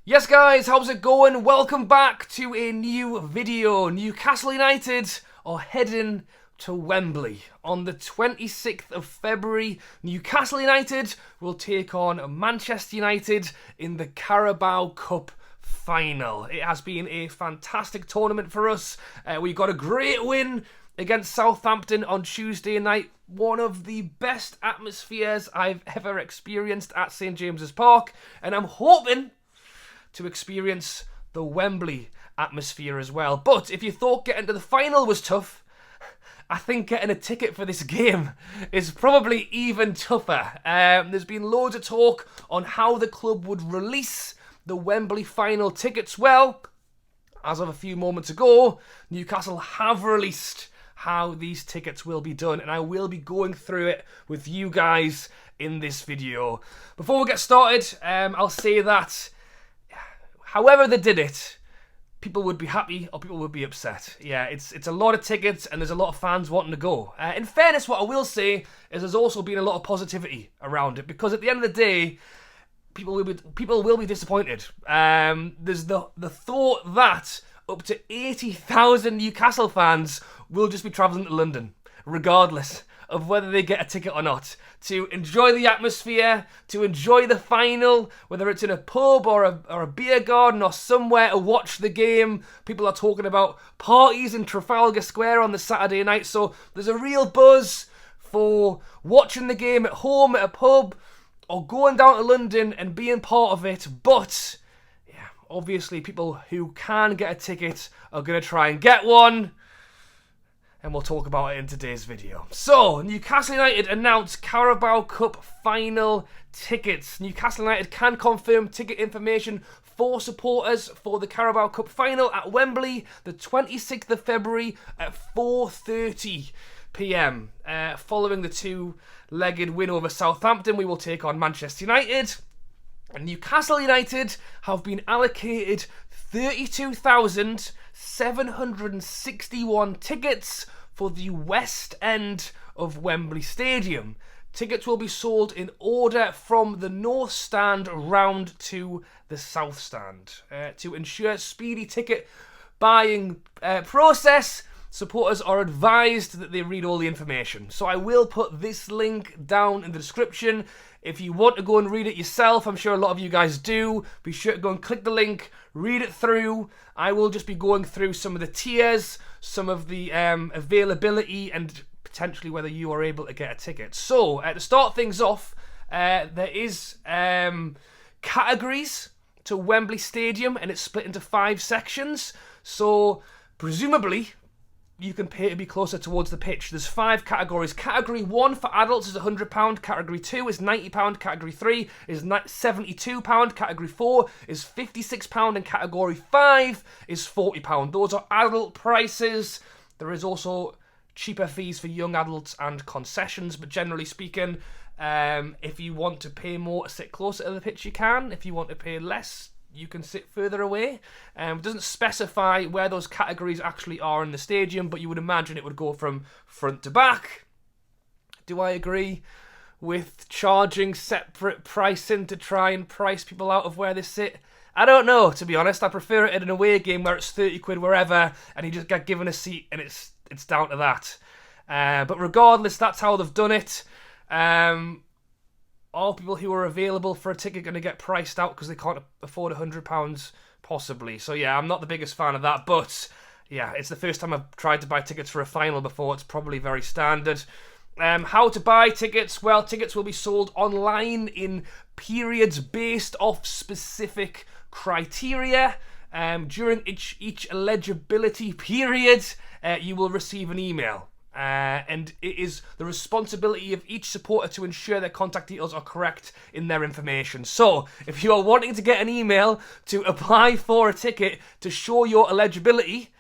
Yes guys, how's it going? Welcome back to a new video. Newcastle United are heading to Wembley. On the 26th of February, Newcastle United will take on Manchester United in the Carabao Cup final. It has been a fantastic tournament for us. We got a great win against Southampton on Tuesday night. One of the best atmospheres I've ever experienced at St James's Park. And I'm hoping to experience the Wembley atmosphere as well. But if you thought getting to the final was tough, I think getting a ticket for this game is probably even tougher. There's been loads of talk on how the club would release the Wembley final tickets. Well, as of a few moments ago, Newcastle have released how these tickets will be done, and I will be going through it with you guys in this video. Before we get started, I'll say that however they did it, people would be happy or people would be upset. Yeah, it's a lot of tickets and there's a lot of fans wanting to go. In fairness, what I will say is there's also been a lot of positivity around it, because at the end of the day, people will be disappointed. There's the thought that up to 80,000 Newcastle fans will just be travelling to London, regardless of whether they get a ticket or not, to enjoy the atmosphere, to enjoy the final, whether it's in a pub or a beer garden or somewhere to watch the game. People are talking about parties in Trafalgar Square on the Saturday night, so there's a real buzz for watching the game at home, at a pub, or going down to London and being part of it. But yeah, obviously people who can get a ticket are going to try and get one, and we'll talk about it in today's video. So, Newcastle United announced Carabao Cup final tickets. Newcastle United can confirm ticket information for supporters for the Carabao Cup final at Wembley, the 26th of February at 4:30 p.m. Following the two-legged win over Southampton, we will take on Manchester United. And Newcastle United have been allocated 32,761 tickets for the West End of Wembley Stadium. Tickets will be sold in order from the North Stand round to the South Stand. To ensure speedy ticket buying process, supporters are advised that they read all the information. So I will put this link down in the description. If you want to go and read it yourself, I'm sure a lot of you guys do, be sure to go and click the link, read it through. I will just be going through some of the tiers, some of the availability, and potentially whether you are able to get a ticket. So, to start things off, there is categories to Wembley Stadium, and it's split into 5 sections. So, presumably, you can pay to be closer towards the pitch. There's 5 categories. Category 1 for adults is £100. Category 2 is £90. Category 3 is £72. Category 4 is £56. And Category 5 is £40. Those are adult prices. There is also cheaper fees for young adults and concessions. But generally speaking, if you want to pay more to sit closer to the pitch, you can. If you want to pay less, you can sit further away. It doesn't specify where those categories actually are in the stadium, but you would imagine it would go from front to back. Do I agree with charging separate pricing to try and price people out of where they sit? I don't know, to be honest. I prefer it in an away game where it's 30 quid wherever and you just get given a seat and it's down to that. But regardless, that's how they've done it. All people who are available for a ticket are going to get priced out because they can't afford £100 possibly. So yeah, I'm not the biggest fan of that, but yeah, it's the first time I've tried to buy tickets for a final before. It's probably very standard. How to buy tickets? Well, tickets will be sold online in periods based off specific criteria. During each eligibility period, you will receive an email. And it is the responsibility of each supporter to ensure their contact details are correct in their information. So, if you are wanting to get an email to apply for a ticket to show your eligibility,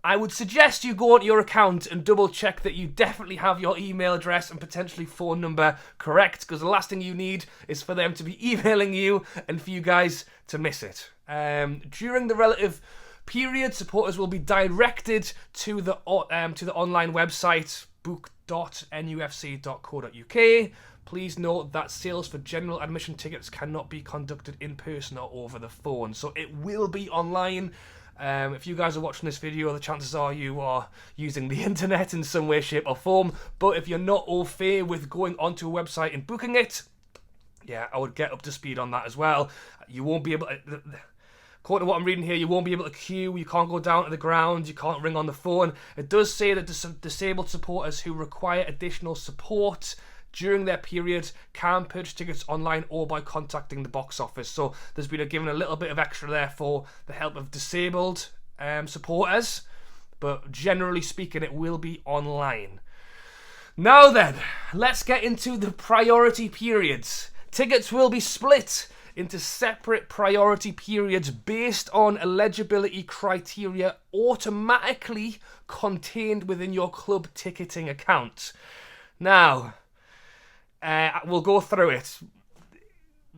I would suggest you go onto your account and double check that you definitely have your email address and potentially phone number correct, because the last thing you need is for them to be emailing you and for you guys to miss it. During the relative period, supporters will be directed to the online website book.nufc.co.uk. Please note that sales for general admission tickets cannot be conducted in person or over the phone. So it will be online. If you guys are watching this video, the chances are you are using the internet in some way, shape or form. But if you're not au fait with going onto a website and booking it, yeah, I would get up to speed on that as well. You won't be able to, according to what I'm reading here, you won't be able to queue, you can't go down to the ground, you can't ring on the phone. It does say that disabled supporters who require additional support during their period can purchase tickets online or by contacting the box office. So there's been given a little bit of extra there for the help of disabled supporters, but generally speaking, it will be online. Now then, let's get into the priority periods. Tickets will be split into separate priority periods based on eligibility criteria automatically contained within your club ticketing account. Now, we'll go through it.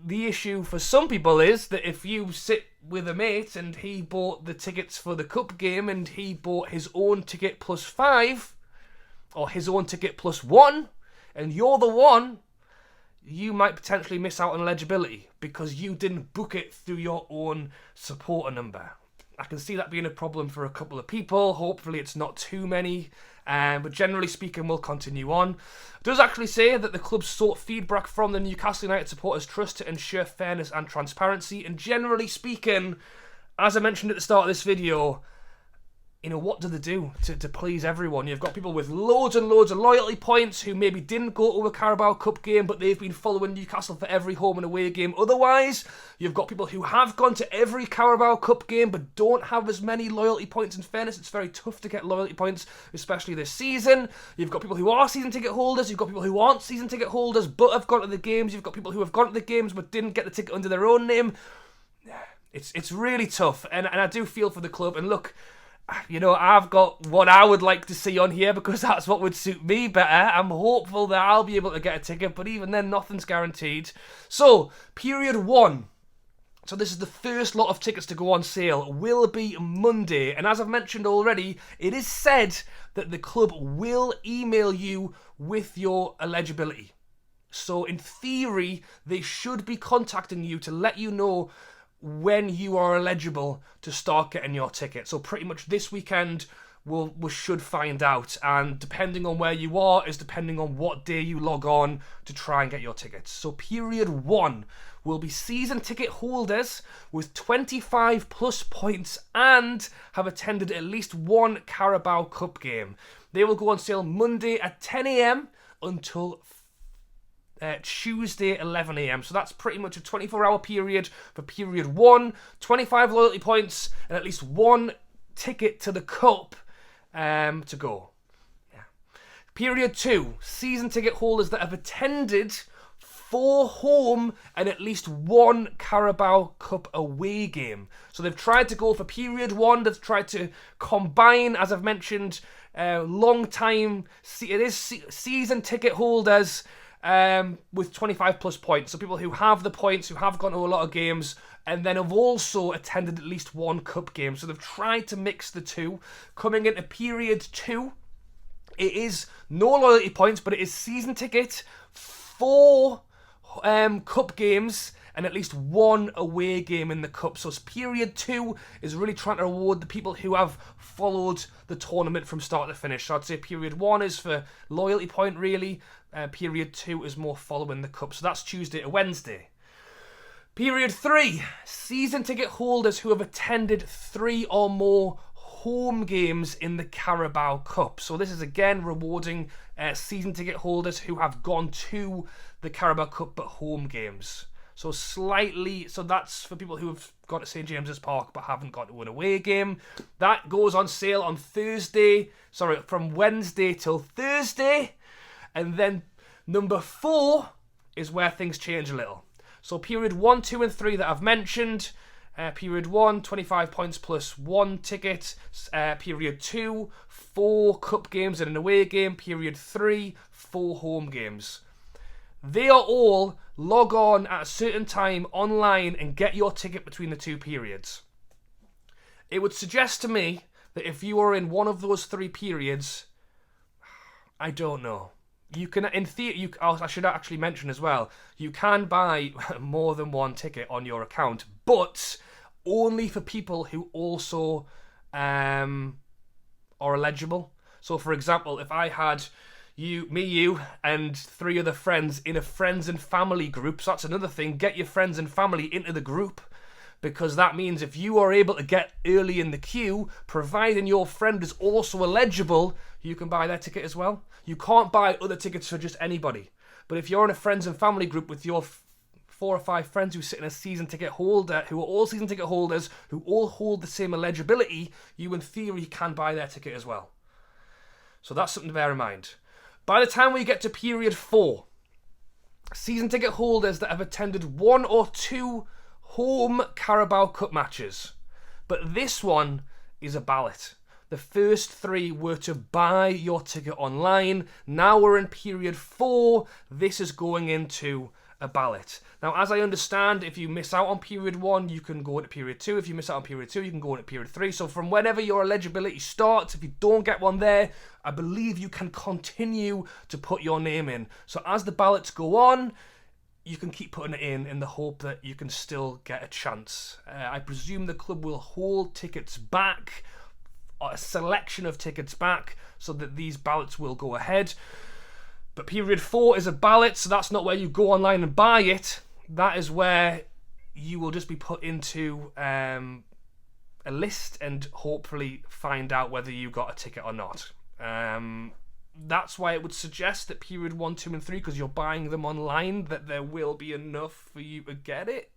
The issue for some people is that if you sit with a mate and he bought the tickets for the cup game and he bought his own ticket plus 5, or his own ticket plus 1, and you're the one, you might potentially miss out on eligibility because you didn't book it through your own supporter number. I can see that being a problem for a couple of people. Hopefully it's not too many. But generally speaking, we'll continue on. It does actually say that the club sought feedback from the Newcastle United Supporters Trust to ensure fairness and transparency. And generally speaking, as I mentioned at the start of this video, you know, what do they do to please everyone? You've got people with loads and loads of loyalty points who maybe didn't go to a Carabao Cup game, but they've been following Newcastle for every home and away game otherwise. You've got people who have gone to every Carabao Cup game, but don't have as many loyalty points. In fairness, it's very tough to get loyalty points, especially this season. You've got people who are season ticket holders. You've got people who aren't season ticket holders, but have gone to the games. You've got people who have gone to the games, but didn't get the ticket under their own name. It's really tough, and I do feel for the club. And look, you know, I've got what I would like to see on here because that's what would suit me better. I'm hopeful that I'll be able to get a ticket, but even then, nothing's guaranteed. So, period 1. So this is the first lot of tickets to go on sale, will be Monday. And as I've mentioned already, it is said that the club will email you with your eligibility. So in theory, they should be contacting you to let you know when you are eligible to start getting your ticket. So pretty much this weekend we should find out, and depending on where you are is depending on what day you log on to try and get your tickets. So period 1 will be season ticket holders with 25 plus points and have attended at least one Carabao Cup game. They will go on sale Monday at 10 a.m. until Tuesday 11 a.m. So that's pretty much a 24-hour period for period 1, 25 loyalty points and at least one ticket to the cup to go. Yeah. Period 2, season ticket holders that have attended 4 home and at least one Carabao Cup away game. So they've tried to go for period 1, they've tried to combine, as I've mentioned, long time, it is season ticket holders with 25 plus points. So people who have the points, who have gone to a lot of games, and then have also attended at least one cup game. So they've tried to mix the two. Coming into period 2, it is no loyalty points, but it is season ticket, 4 cup games, and at least one away game in the cup. So period 2 is really trying to reward the people who have followed the tournament from start to finish. So I'd say period 1 is for loyalty point, really. Period 2 is more following the cup. So that's Tuesday to Wednesday. Period 3, season ticket holders who have attended 3 or more home games in the Carabao Cup. So this is again rewarding season ticket holders who have gone to the Carabao Cup but home games. So that's for people who have gone to St James's Park but haven't got to an away game. That goes on sale on from Wednesday till Thursday. And then number 4 is where things change a little. So period 1, 2 and 3 that I've mentioned. Period 1, 25 points plus 1 ticket. Period 2, 4 cup games and an away game. Period 3, 4 home games. They are all log on at a certain time online and get your ticket between the 2 periods. It would suggest to me that if you are in one of those 3 periods, I don't know. You can, in theory, I should actually mention as well, you can buy more than one ticket on your account, but only for people who also are eligible. So, for example, if I had you, and 3 other friends in a friends and family group, so that's another thing, get your friends and family into the group, because that means if you are able to get early in the queue, providing your friend is also eligible, you can buy their ticket as well. You can't buy other tickets for just anybody. But if you're in a friends and family group with your 4 or 5 friends who sit in a season ticket holder, who are all season ticket holders, who all hold the same eligibility, you in theory can buy their ticket as well. So that's something to bear in mind. By the time we get to period 4, season ticket holders that have attended 1 or 2 home Carabao Cup matches. But this one is a ballot. The first 3 were to buy your ticket online. Now we're in period 4. This is going into a ballot. Now, as I understand, if you miss out on period 1, you can go into period 2. If you miss out on period 2, you can go into period 3. So from whenever your eligibility starts, if you don't get one there, I believe you can continue to put your name in. So as the ballots go on, you can keep putting it in the hope that you can still get a chance. I presume the club will hold tickets back, a selection of tickets back, so that these ballots will go ahead. But period 4 is a ballot, so that's not where you go online and buy it. That is where you will just be put into a list and hopefully find out whether you got a ticket or not. That's why it would suggest that period 1, 2, and 3, because you're buying them online, that there will be enough for you to get it.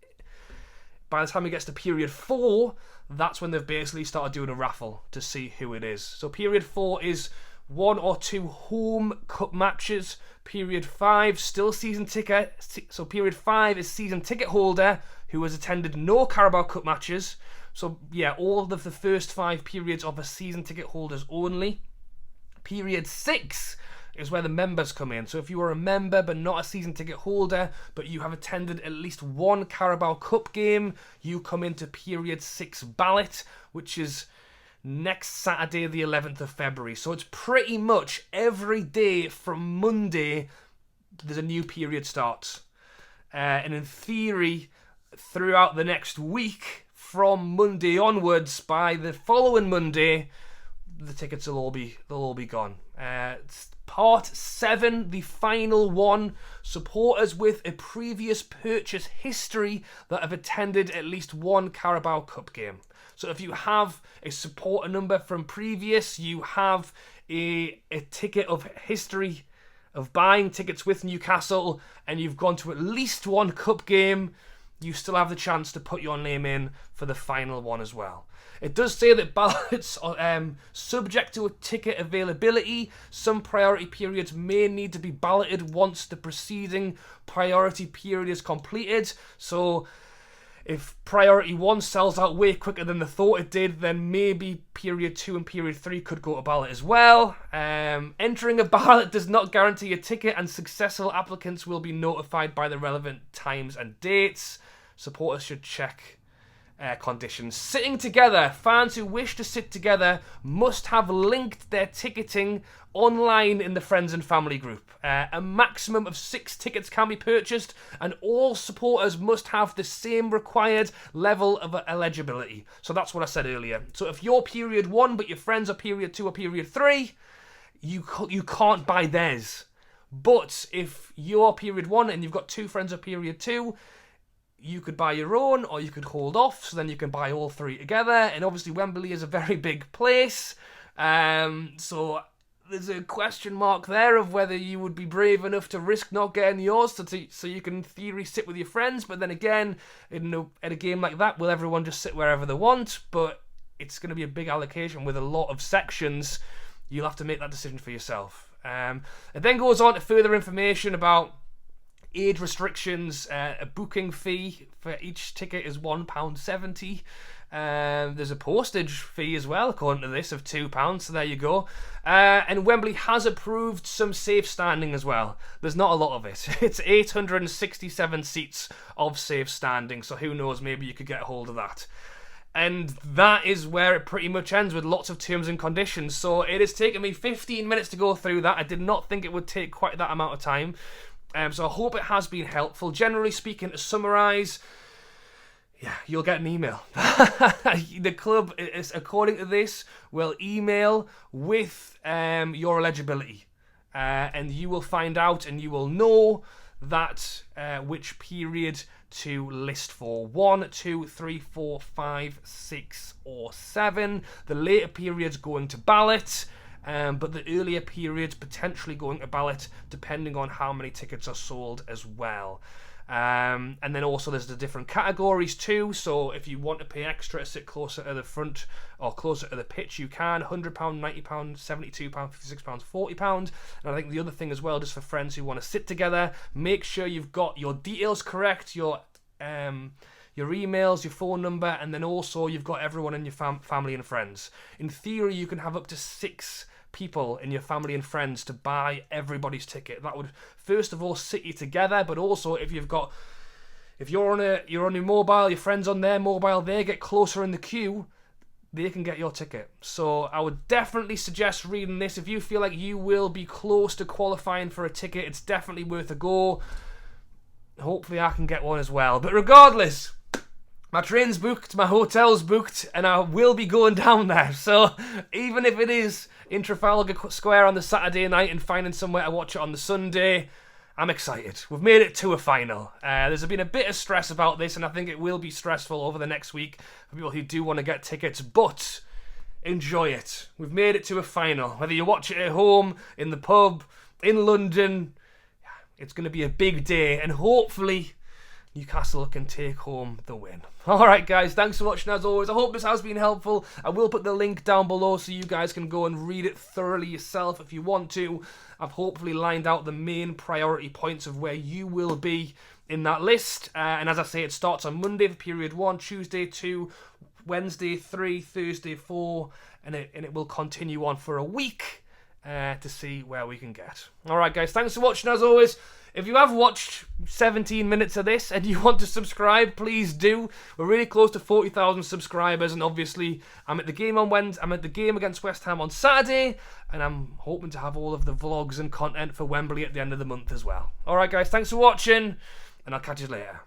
By the time it gets to period 4, that's when they've basically started doing a raffle to see who it is. So period 4 is 1 or 2 home cup matches. Period 5, still season ticket. So period 5 is season ticket holder who has attended no Carabao Cup matches. So yeah, all of the first 5 periods are for season ticket holders only. Period 6 is where the members come in. So if you are a member but not a season ticket holder, but you have attended at least 1 Carabao Cup game, you come into period 6 ballot, which is next Saturday, the 11th of February. So it's pretty much every day from Monday, there's a new period starts. And in theory, throughout the next week, from Monday onwards, by the following Monday, the tickets will all be gone. Part 7, the final one, supporters with a previous purchase history that have attended at least 1 Carabao Cup game. So if you have a supporter number from previous, you have a ticket of history of buying tickets with Newcastle, and you've gone to at least 1 cup game, you still have the chance to put your name in for the final one as well. It does say that ballots are subject to a ticket availability. Some priority periods may need to be balloted once the preceding priority period is completed. So if priority 1 sells out way quicker than they thought it did, then maybe period 2 and period 3 could go to ballot as well. Entering a ballot does not guarantee a ticket, and successful applicants will be notified by the relevant times and dates. Supporters should check conditions. Sitting together. Fans who wish to sit together must have linked their ticketing online in the friends and family group. A maximum of 6 tickets can be purchased, and all supporters must have the same required level of eligibility. So that's what I said earlier. So if you're period 1 but your friends are period 2 or period 3, you can't buy theirs. But if you're period 1 and you've got 2 friends of period 2, you could buy your own, or you could hold off, so then you can buy all 3 together. And obviously Wembley is a very big place, so there's a question mark there of whether you would be brave enough to risk not getting yours, so you can in theory sit with your friends. But then again, at a game like that, will everyone just sit wherever they want? But it's going to be a big allocation with a lot of sections. You'll have to make that decision for yourself. It then goes on to further information about age restrictions. A booking fee for each ticket is £1.70. There's a postage fee as well, according to this, of £2, so there you go. And Wembley has approved some safe standing as well. There's not a lot of it. It's 867 seats of safe standing, so who knows, maybe you could get a hold of that. And that is where it pretty much ends, with lots of terms and conditions. So it has taken me 15 minutes to go through that. I did not think it would take quite that amount of time. So I hope it has been helpful. Generally speaking, to summarise, yeah, you'll get an email. The club, according to this, will email with your eligibility. And you will find out, and you will know that which period to list for: 1, 2, 3, 4, 5, 6, or 7. The later periods going to ballot, but the earlier periods potentially going to ballot, depending on how many tickets are sold as well. And then also there's the different categories too. So if you want to pay extra to sit closer to the front or closer to the pitch, you can. £100, £90, £72, £56, £40. And I think the other thing as well, just for friends who want to sit together, make sure you've got your details correct, your emails, your phone number, and then also you've got everyone in your family and friends. In theory, you can have up to 6 people in your family and friends to buy everybody's ticket. That would first of all sit you together, but also if you're on your mobile, your friends on their mobile, they get closer in the queue, they can get your ticket. So I would definitely suggest reading this. If you feel like you will be close to qualifying for a ticket, it's definitely worth a go. Hopefully I can get one as well. But regardless, my train's booked, my hotel's booked, and I will be going down there. So even if it is in Trafalgar Square on the Saturday night and finding somewhere to watch it on the Sunday, I'm excited. We've made it to a final. There's been a bit of stress about this, and I think it will be stressful over the next week for people who do want to get tickets, but enjoy it. We've made it to a final. Whether you watch it at home, in the pub, in London, it's going to be a big day, and hopefully Newcastle can take home the win. Alright guys, thanks for watching as always. I hope this has been helpful. I will put the link down below so you guys can go and read it thoroughly yourself if you want to. I've hopefully lined out the main priority points of where you will be in that list. And as I say, it starts on Monday for period 1, Tuesday 2, Wednesday 3, Thursday 4, and it will continue on for a week to see where we can get. Alright guys, thanks for watching as always. If you have watched 17 minutes of this and you want to subscribe, please do. We're really close to 40,000 subscribers, and obviously I'm at the game on Wednesday. I'm at the game against West Ham on Saturday, and I'm hoping to have all of the vlogs and content for Wembley at the end of the month as well. Alright guys, thanks for watching, and I'll catch you later.